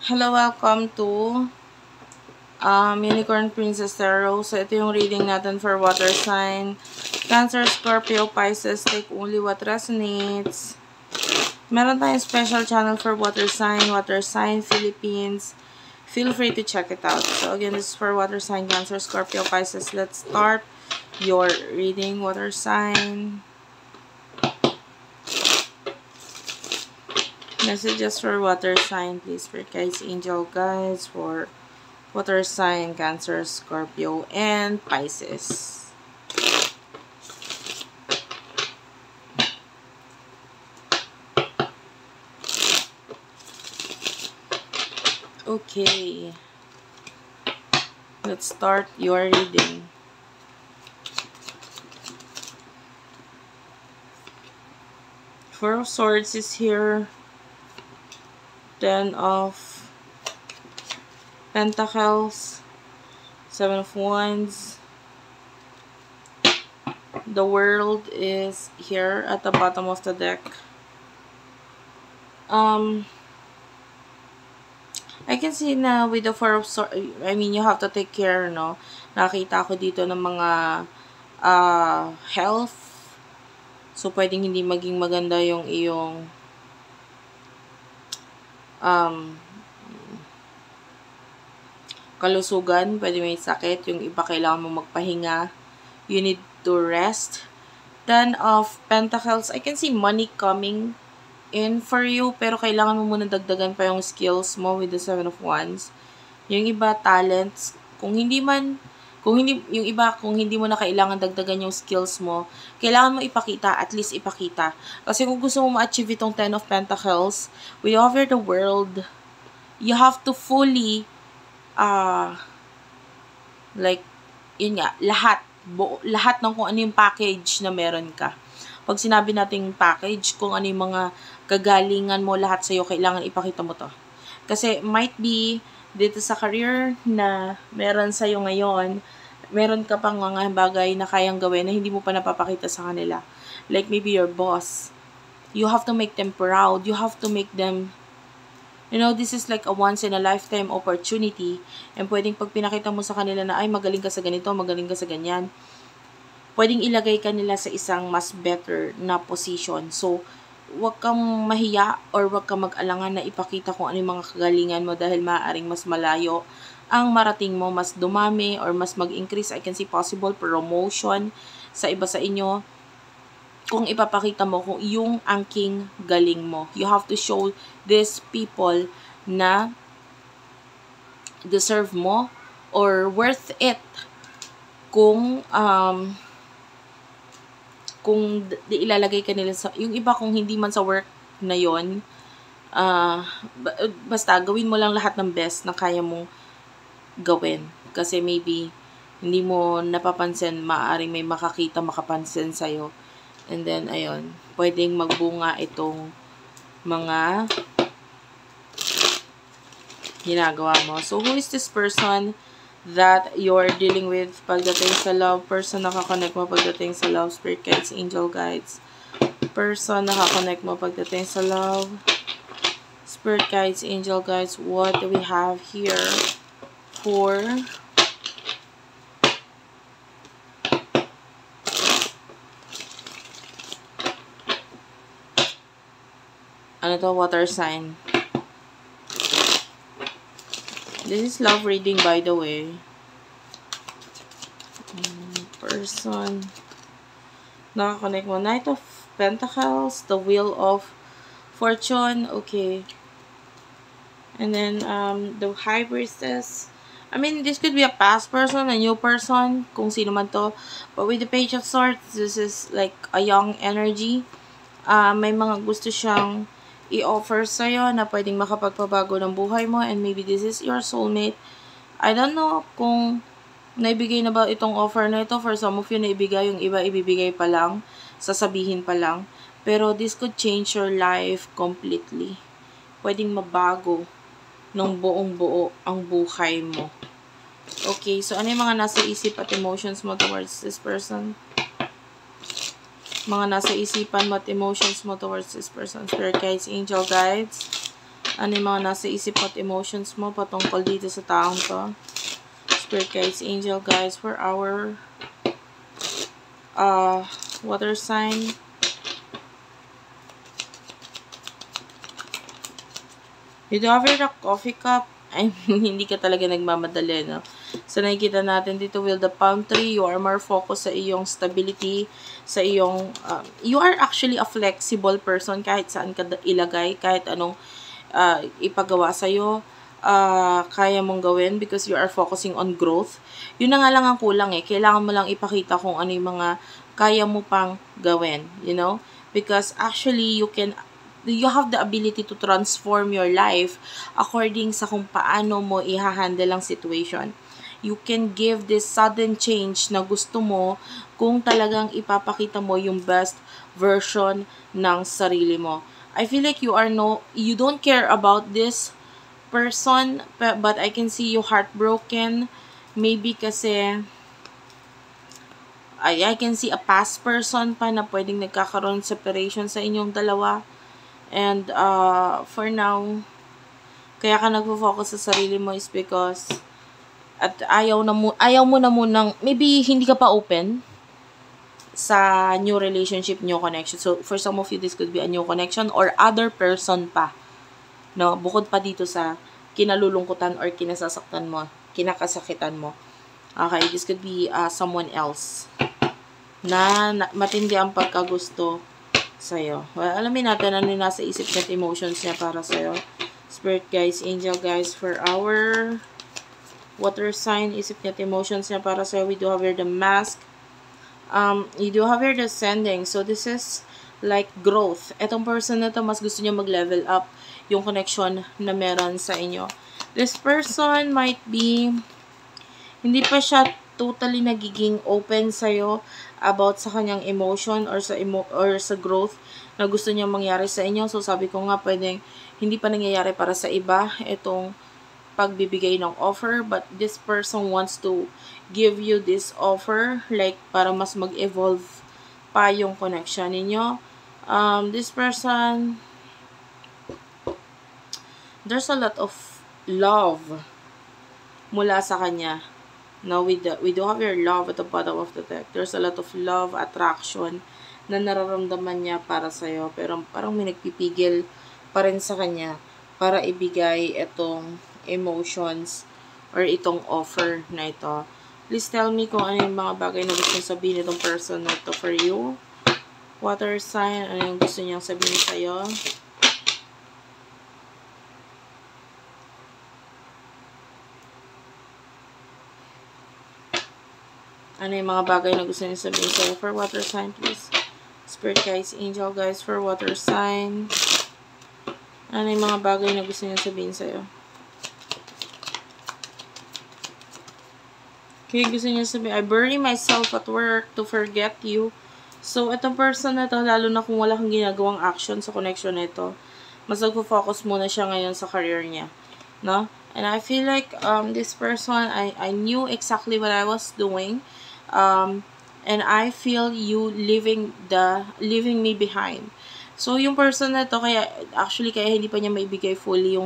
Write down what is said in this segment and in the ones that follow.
Hello, welcome to Unicorn Princess Tarot. So, ito yung reading natin for water sign. Cancer, Scorpio, Pisces, take only what resonates. Meron tayong special channel for water sign Philippines. Feel free to check it out. So, again, this is for water sign, Cancer, Scorpio, Pisces. Let's start your reading, water sign. Messages for water sign, please, for guys, angel guides for water sign, Cancer, Scorpio, and Pisces. Okay. Let's start your reading. Four of Swords is here. Ten of Pentacles. Seven of Wands. The World is here at the bottom of the deck. I can see na with the Four of Swords, I mean, you have to take care, no? Nakita ko dito ng mga health. So, pwedeng hindi maging maganda yung iyong kalusugan. Pwede may sakit. Yung iba kailangan mo magpahinga. You need to rest. Ten of Pentacles. I can see money coming in for you, pero kailangan mo muna dagdagan pa yung skills mo with the Seven of Wands. Yung iba, talents. Kung hindi mo na kailangan dagdagan yung skills mo, kailangan mo ipakita, at least ipakita. Kasi kung gusto mo ma-achieve itong Ten of Pentacles, we offer the world, you have to fully, yun nga, lahat ng kung ano yung package na meron ka. Pag sinabi nating package, kung ano yung mga kagalingan mo, lahat sa'yo, kailangan ipakita mo to. Kasi might be, dito sa career na meron sa'yo ngayon, meron ka pang mga bagay na kayang gawin na hindi mo pa napapakita sa kanila. Like maybe your boss. You have to make them proud. You have to make them, this is like a once in a lifetime opportunity. And pwedeng pag pinakita mo sa kanila na, ay, magaling ka sa ganito, magaling ka sa ganyan, pwedeng ilagay ka nila sa isang mas better na position. So, wag kang mahiya or wag kang mag-alangan na ipakita kung ano yung mga kagalingan mo dahil maaaring mas malayo ang marating mo, mas dumami or mas mag-increase. I can see possible promotion sa iba sa inyo kung ipapakita mo kung yung angking galing mo. You have to show these people na deserve mo or worth it kung ilalagay ka nila sa, yung iba kung hindi man sa work na yon, basta gawin mo lang lahat ng best na kaya mong gawin. Kasi maybe, hindi mo napapansin, maaaring may makapansin sa'yo. And then, ayun, pwedeng magbunga itong mga ginagawa mo. So, who is this person that you're dealing with pagdating sa love? Person nakakonect mo pagdating sa love, spirit guides, angel guides. Person nakakonect mo pagdating sa love, spirit guides, angel guides. What do we have here for water sign? This is love reading, by the way. Person nakakonect mo. Knight of Pentacles, the Wheel of Fortune, okay. And then, the High Priestess. I mean, this could be a past person, a new person, kung sino man to. But with the Page of Swords, this is like a young energy. May mga gusto siyang i-offer sa'yo na pwedeng makapagpabago ng buhay mo, and maybe this is your soulmate. I don't know kung naibigay na ba itong offer na ito. For some of you, naibigay. Yung iba, ibibigay pa lang. Sasabihin pa lang. Pero this could change your life completely. Pwedeng mabago ng buong-buo ang buhay mo. Okay, so ano yung mga nasa isip at emotions mo towards this person? Mga nasa isipan mo at emotions mo towards this person. Spirit guides, angel guides. Ano yung mga nasa isip at emotions mo patungkol dito sa taong to? Spirit guides, angel guides for our water sign. You do have your coffee cup. I mean, hindi ka talaga nagmamadali, no? So, nakikita natin dito, will the palm tree, you are more focused sa iyong stability, sa iyong, you are actually a flexible person kahit saan ka ilagay, kahit anong ipagawa sa'yo, kaya mong gawin because you are focusing on growth. Yun na nga lang ang kulang eh. Kailangan mo lang ipakita kung ano yung mga kaya mo pang gawin, you know? Because actually, you have the ability to transform your life according sa kung paano mo i-handle ang situation. You can give this sudden change na gusto mo kung talagang ipapakita mo yung best version ng sarili mo. I feel like you don't care about this person, but I can see you heartbroken. Maybe kasi I can see a past person pa na pwedeng nagkakaroon separation sa inyong dalawa. And for now, kaya ka nagfo-focus sa sarili mo is because at ayaw mo na munang, maybe hindi ka pa open sa new relationship, new connection. So, for some of you, this could be a new connection or other person pa. No? Bukod pa dito sa kinalulungkutan or kinasasaktan mo, kinakasakitan mo. Okay, this could be someone else na matindi ang pagkagusto sa'yo. Well, alamin natin ano yung nasa isip at emotions niya para sa'yo. Spirit guides, angel guides for our water sign, isip niya at emotions niya para sa'yo. We do have here the mask. You do have here the sending. So, this is like growth. Etong person na to, mas gusto niya mag-level up yung connection na meron sa inyo. This person might be, hindi pa siya totally nagiging open sa'yo about sa kanyang emotion or sa growth na gusto niya mangyari sa inyo. So, sabi ko nga, pwedeng hindi pa nangyayari para sa iba itong pagbibigay ng offer, but this person wants to give you this offer, like, para mas mag-evolve pa yung connection ninyo. This person, there's a lot of love mula sa kanya. Now, we do have your love at the bottom of the deck. There's a lot of love, attraction na nararamdaman niya para sa'yo. Pero parang may nagpipigil pa rin sa kanya para ibigay itong emotions or itong offer na ito. Please tell me kung ano yung mga bagay na gusto sabihin itong person na ito for you. Water sign, ano yung gusto niyang sabihin sa'yo. Ano yung mga bagay na gusto niyo sabihin sa'yo for water sign, please? Spirit guides, angel guides for water sign. Ano yung mga bagay na gusto niyo sabihin sa'yo? Okay, gusto niyo sabihin, I bury myself at work to forget you. So, itong person na to, lalo na kung wala kang ginagawang action sa connection na ito, mas nagpo-focus muna siya ngayon sa career niya. No? And I feel like this person, I knew exactly what I was doing. And I feel you leaving me behind. So, yung person na to, kaya hindi pa niya maibigay fully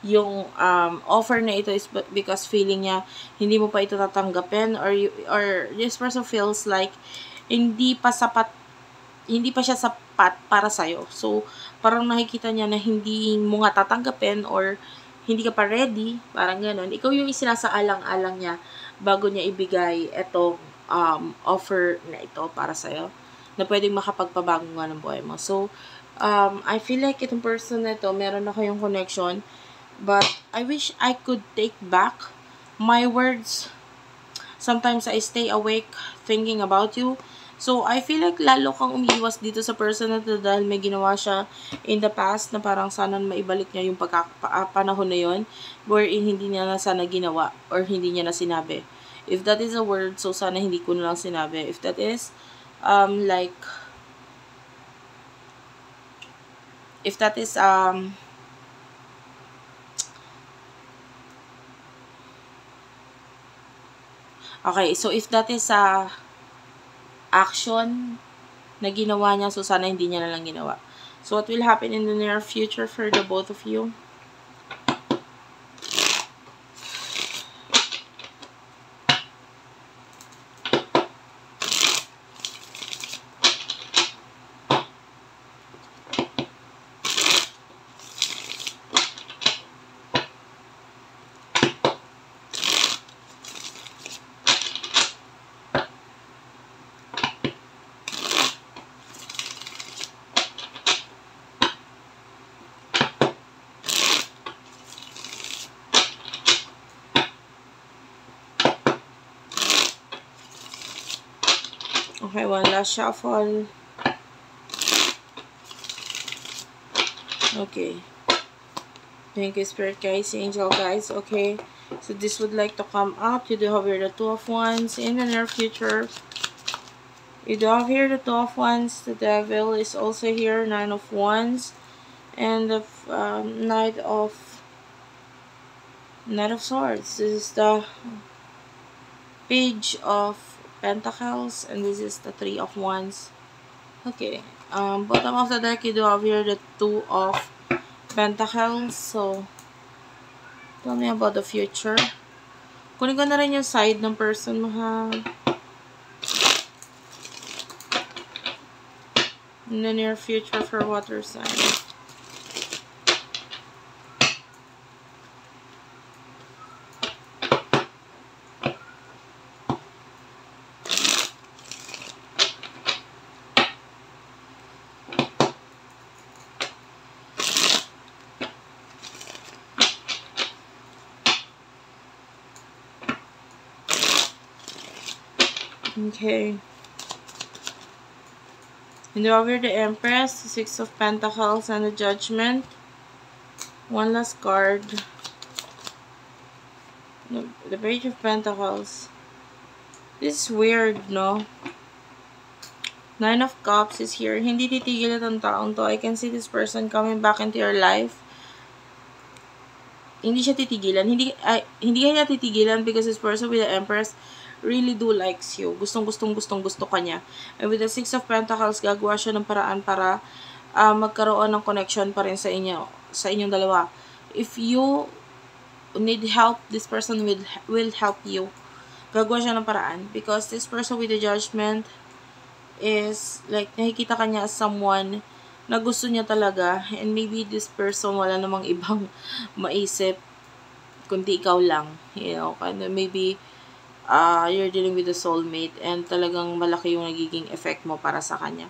yung offer na ito is because feeling niya hindi mo pa ito tatanggapin, or this person feels like hindi pa siya sapat para sa'yo. So, parang nakikita niya na hindi mo nga tatanggapin or hindi ka pa ready, parang gano'n. Ikaw yung isinasaalang-alang niya bago niya ibigay itong offer na ito para sa'yo, na pwedeng makapagpabago nga ng buhay mo. So, I feel like itong person na ito, meron na kayong connection, but I wish I could take back my words. Sometimes I stay awake thinking about you. So, I feel like lalo kang umiiwas dito sa person na ito dahil may ginawa siya in the past na parang sana maibalik niya yung panahon na yun wherein hindi niya na sana ginawa or hindi niya na sinabi. If that is a word, so sana hindi ko na lang sinabi. If that is, okay, so if that is action na ginawa niya, so sana hindi niya na lang ginawa. So what will happen in the near future for the both of you? Okay, one last shuffle. Okay. Thank you, Spirit guys, Angel guys. Okay. So this would like to come out. You do have here the Two of Wands in the near future. You do have here the Two of Wands. The Devil is also here. Nine of Wands. And the Knight of Swords. This is the Page of Pentacles. And this is the Three of Wands. Okay. Bottom of the deck, you do have here the Two of Pentacles. So, tell me about the future. Kunin ko na rin yung side ng person mo, ha? In the near future for water sign. Okay. And over the Empress, the Six of Pentacles, and the Judgment. One last card. The Page of Pentacles. This is weird, no? Nine of Cups is here. Hindi titigil itong taong to. I can see this person coming back into your life. Hindi siya titigilan. Hindi kanya titigilan because this person with the Empress really do likes you. Gusto ka niya. And with the Six of Pentacles, gagawa siya ng paraan para magkaroon ng connection pa rin sa inyong dalawa. If you need help, this person will help you. Gagawa siya ng paraan. Because this person with the Judgment is, like, nakikita ka niya as someone na gusto niya talaga. And maybe this person wala namang ibang maisip kundi ikaw lang. You know, maybe you're dealing with a soulmate and talagang malaki yung nagiging effect mo para sa kanya.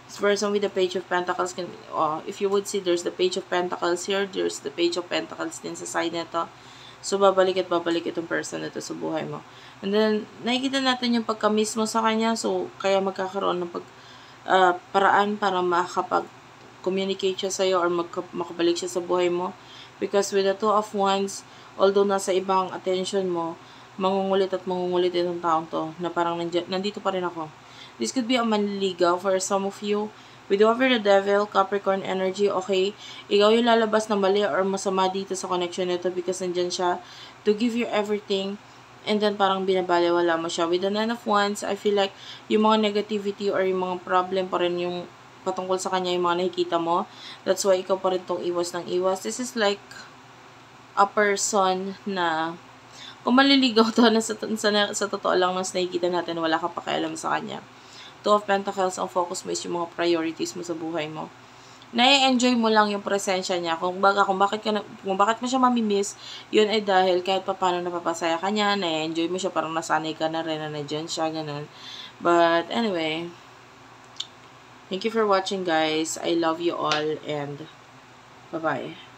This person with the Page of Pentacles, if you would see, there's the Page of Pentacles here, there's the Page of Pentacles din sa side nito. So, babalik itong person nito sa buhay mo. And then, nakikita natin yung pagka-miss mo sa kanya, so, kaya magkakaroon ng paraan para makapag-communicate siya sa'yo or makabalik siya sa buhay mo. Because with the Two of Wands, although nasa ibang attention mo, mangungulit itong taong to na parang nandito pa rin ako. This could be a manliligaw for some of you. With over the Devil, Capricorn energy, okay, ikaw yung lalabas na mali or masama dito sa connection nito because nandyan siya to give you everything and then parang binabaliwala mo siya. With the Nine of Wands, I feel like yung mga negativity or yung mga problem pa rin yung patungkol sa kanya yung mga nakikita mo. That's why ikaw pa rin tong iwas ng iwas. This is like a person na kung maliligaw to na sa totoo lang mas nakikita natin, wala ka pakialam sa kanya. Two of Pentacles, ang focus mo is yung mga priorities mo sa buhay mo. Nai-enjoy mo lang yung presensya niya. Kung bakit mo siya mamimiss, yun ay dahil kahit paano napapasaya ka niya, nai-enjoy mo siya, parang nasanay ka na rin na nandiyan siya, ganun. But anyway, thank you for watching guys. I love you all and bye-bye.